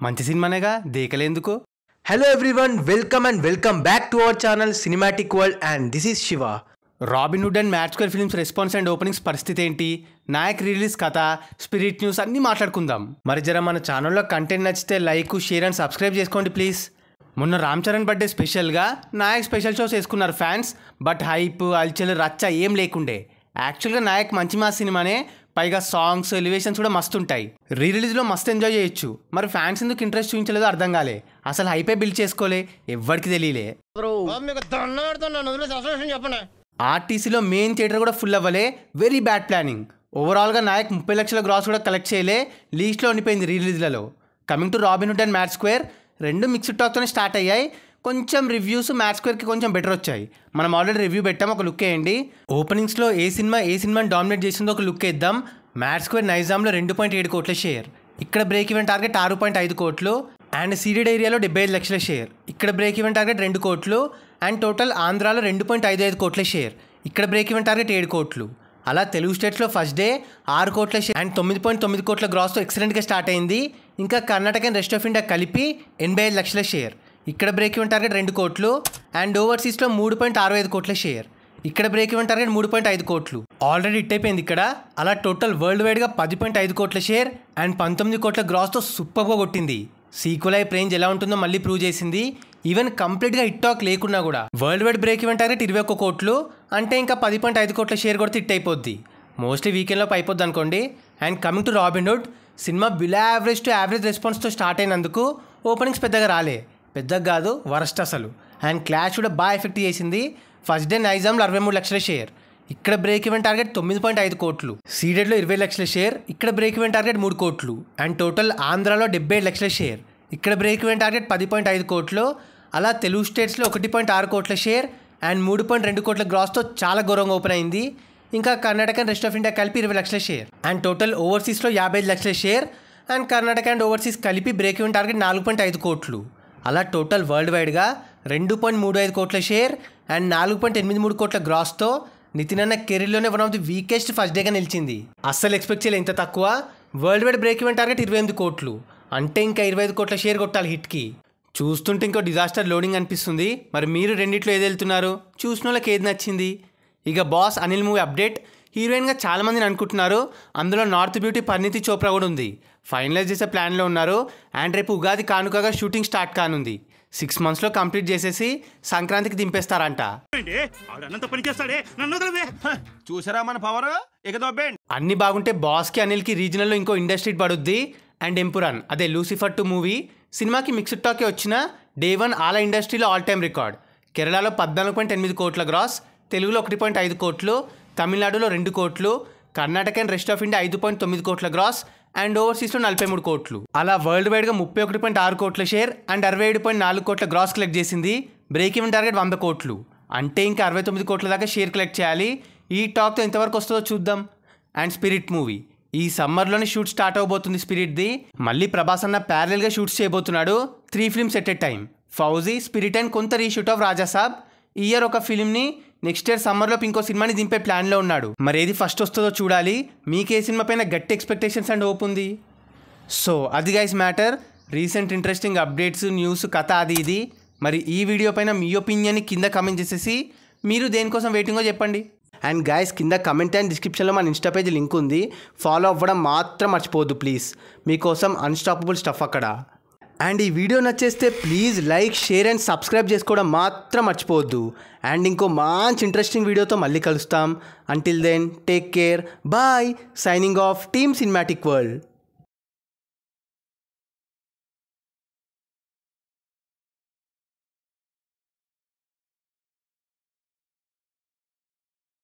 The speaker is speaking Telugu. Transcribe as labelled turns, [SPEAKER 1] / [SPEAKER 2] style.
[SPEAKER 1] మంచి సినిమానేగా దేకలేందుకు.
[SPEAKER 2] Hello everyone, welcome back to our channel Cinematic World and this is Shiva.
[SPEAKER 1] Robin Hood and Mad square films response and openings పరిస్థితి ఏంటి, నాయక్ రిలీజ్ కథ, స్పిరిట్ న్యూస్ అన్నీ మాట్లాడుకుందాం. మరి జర మన ఛానల్లో కంటెంట్ నచ్చితే లైక్, షేర్ అండ్ సబ్స్క్రైబ్ చేసుకోండి ప్లీజ్. మొన్న రామ్ చరణ్ బర్త్డే స్పెషల్గా నాయక్ స్పెషల్ షోస్ వేసుకున్నారు ఫ్యాన్స్. బట్ హైప్, అల్చల్, రచ్చ ఏం లేకుండే. యాక్చువల్గా నాయక్ మంచి మాస్ సినిమానే, పైగా సాంగ్స్, ఎలివేషన్స్ కూడా మస్తు ఉంటాయి. రిలీజ్లో మస్తు ఎంజాయ్ చేయొచ్చు. మరి ఫ్యాన్స్ ఎందుకు ఇంట్రెస్ట్ చూపించలేదో అర్థం కాలే. అసలు హైపే బిల్డ్ చేసుకోలే, ఎవ్వరికి తెలియలే. ఆర్టీసీలో మెయిన్ థియేటర్ కూడా ఫుల్ అవ్వలే, వెరీ బ్యాడ్ ప్లానింగ్. ఓవరాల్గా నాయక్ 30 లక్షల గ్రాస్ కూడా కలెక్ట్ చేయలే, లీస్ట్లో ఉండిపోయింది రిలీజ్లలో. Coming to Robin Hood and Mad Square, రెండు మిక్స్డ్ టాక్తోనే స్టార్ట్ అయ్యాయి. కొంచెం రివ్యూస్ మ్యాడ్ స్క్వేర్కి కొంచెం బెటర్ వచ్చాయి. మనం ఆల్రెడీ రివ్యూ పెట్టాం, ఒక లుక్ వేయండి. ఓపెనింగ్స్లో ఏ సినిమాని డామినేట్ చేసిందో ఒక లుక్ వేద్దాం. మ్యాడ్ స్క్వేర్ నైజాంలో 2.7 కోట్ల షేర్, ఇక్కడ బ్రేక్ ఈవెన్ టార్గెట్ 6.5 కోట్లు. అండ్ సీడెడ్ ఏరియాలో 75 లక్షల షేర్, ఇక్కడ బ్రేక్ ఈవెన్ టార్గెట్ 2 కోట్లు. అండ్ టోటల్ ఆంధ్రాలో 2.55 కోట్ల షేర్, ఇక్కడ బ్రేక్ ఈవెన్ టార్గెట్ 7 కోట్లు. అలా తెలుగు స్టేట్స్లో ఫస్ట్ డే 6 కోట్ల షేర్ అండ్ 9.9 కోట్ల గ్రాస్తో ఎక్సలెంట్గా స్టార్ట్ అయింది. ఇంకా Karnataka and rest of India కలిపి 85 లక్షల షేర్, ఇక్కడ బ్రేక్ ఈవెన్ టార్గెట్ 2 కోట్లు. అండ్ ఓవర్సీస్లో 3.65 కోట్ల షేర్, ఇక్కడ బ్రేక్ ఈవెన్ టార్గెట్ 3.5 కోట్లు. ఆల్రెడీ హిట్ అయిపోయింది ఇక్కడ. అలా టోటల్ వరల్డ్ వైడ్గా 10.5 కోట్ల షేర్ అండ్ 19 కోట్ల గ్రాస్తో సూపర్గా కొట్టింది. సీక్వెల్ అయి రేంజ్ ఎలా ఉంటుందో మళ్ళీ ప్రూవ్ చేసింది. ఈవెన్ కంప్లీట్గా హిట్ టాక్ లేకున్నా కూడా world wide break even target 21 కోట్లు, అంటే ఇంకా 10.5 కోట్ల షేర్ కొడితే హిట్ అయిపోద్ది. మోస్ట్లీ వీకెండ్లోపు అయిపోద్ది అనుకోండి. And coming to Robin Hood, సినిమా బిలో యావరేజ్ టు యావరేజ్ రెస్పాన్స్తో స్టార్ట్ అయినందుకు ఓపెనింగ్స్ పెద్దగా రాలే, పెద్దగా కాదు వరస్ట్ అసలు. అండ్ క్లాష్ కూడా బాగా ఎఫెక్ట్ చేసింది. ఫస్ట్ డే నైజాంలో 63 లక్షల షేర్, ఇక్కడ బ్రేక్ ఈవెన్ టార్గెట్ 9.5 కోట్లు. సీడెడ్లో 20 లక్షల షేర్, ఇక్కడ బ్రేక్ ఈవెన్ టార్గెట్ 3 కోట్లు. అండ్ టోటల్ ఆంధ్రాలో 77 లక్షల షేర్, ఇక్కడ బ్రేక్ ఈవెన్ టార్గెట్ 10.5 కోట్లు. అలా తెలుగు స్టేట్స్లో 1.6 కోట్ల షేర్ అండ్ 3.2 కోట్ల గ్రాస్తో చాలా ఘోరంగా ఓపెన్ అయింది. ఇంకా Karnataka and rest of India కలిపి 20 లక్షల షేర్ అండ్ టోటల్ ఓవర్సీస్లో 55 లక్షల share. And Karnataka and overseas కలిపి బ్రేక్ ఈవెన్ టార్గెట్ 4.5 కోట్లు. అలా టోటల్ వరల్డ్ వైడ్గా 2.35 కోట్ల షేర్ అండ్ 4.83 కోట్ల గ్రాస్తో నితిన్ అన్న కెరీర్లోనే one of the weakest first డేగా నిలిచింది. అస్సలు ఎక్స్పెక్ట్ చేయలేదు ఇంత తక్కువ. Worldwide break even target 28 కోట్లు, అంటే ఇంకా 25 కోట్ల షేర్ కొట్టాలి హిట్కి. చూస్తుంటే ఇంకో డిజాస్టర్ లోడింగ్ అనిపిస్తుంది. మరి మీరు రెండిట్లో ఏది వెళ్తున్నారు, చూసిన వాళ్ళకి ఏది నచ్చింది? ఇక బాస్ అనిల్ మూవీ అప్డేట్, హీరోయిన్గా చాలామందిని అనుకుంటున్నారు. అందులో నార్త్ బ్యూటీ పరిణీతి చోప్రా కూడా ఉంది. ఫైనలైజ్ చేసే ప్లాన్లో ఉన్నారు. అండ్ రేపు ఉగాది కానుకగా షూటింగ్ స్టార్ట్ కానుంది. 6 monthsలో కంప్లీట్ చేసేసి సంక్రాంతికి దింపేస్తారంట.
[SPEAKER 2] చూసారా మన పవర్,
[SPEAKER 1] అన్ని బాగుంటే బాస్కి అనిల్కి రీజనల్లో ఇంకో ఇండస్ట్రీ పడుద్ది. అండ్ ఎంపురాన్, అదే లూసిఫర్ 2 మూవీ సినిమాకి మిక్స్డ్ టాకే వచ్చిన డే 1 ఆల ఇండస్ట్రీలో ఆల్ టైమ్ రికార్డ్. కేరళలో 14.8 కోట్ల గ్రాస్, తెలుగులో 1.5 కోట్లు, తమిళనాడులో 2 కోట్లు, Karnataka and rest of India 5.9 కోట్ల గ్రాస్ అండ్ ఓవర్సీస్లో 43 కోట్లు. అలా వరల్డ్ వైడ్గా 31.6 కోట్ల షేర్ అండ్ 67.4 కోట్ల గ్రాస్ కలెక్ట్ చేసింది. బ్రేక్ ఈవెన్ టార్గెట్ 100 కోట్లు, అంటే ఇంకా 69 కోట్ల దాకా షేర్ కలెక్ట్ చేయాలి. ఈ టాక్తో ఎంతవరకు వస్తుందో చూద్దాం. అండ్ స్పిరిట్ మూవీ ఈ సమ్మర్లోనే షూట్ స్టార్ట్ అవబోతుంది. స్పిరిట్ది మళ్ళీ ప్రభాస్ అన్న ప్యారలల్గా షూట్స్ చేయబోతున్నాడు. 3 films at a time, fauji, spirit and కొంత రీషూట్ ఆఫ్ రాజాసాబ్. ఈ ఇయర్ ఒక ఫిల్మ్ని, నెక్స్ట్ ఇయర్ సమ్మర్లోపు ఇంకో సినిమాని దింపే ప్లాన్లో ఉన్నాడు. మరి ఏది ఫస్ట్ వస్తుందో చూడాలి. మీకే సినిమా పైన గట్టి ఎక్స్పెక్టేషన్స్ అండ్ హోప్ ఉంది. సో అది guys matter, recent interesting updates, news, కథ అది ఇది. మరి ఈ వీడియో పైన మీ ఒపీనియన్ని కింద కమెంట్ చేసేసి మీరు దేనికోసం వెయిటింగో చెప్పండి. అండ్ గైస్ కింద కమెంట్ అండ్ డిస్క్రిప్షన్లో మన ఇన్స్టా పేజ్ లింక్ ఉంది, ఫాలో అవ్వడం మాత్రం మర్చిపోవద్దు ప్లీజ్. మీకోసం అన్స్టాపబుల్ స్టఫ్ అక్కడ. అండ్ ఈ వీడియో నచ్చేస్తే please like, share and subscribe చేసుకోవడం మాత్రం మర్చిపోవద్దు. అండ్ ఇంకో మంచి ఇంట్రెస్టింగ్ వీడియోతో మళ్ళీ కలుస్తాం. Until then take care, bye. Signing off team cinematic world.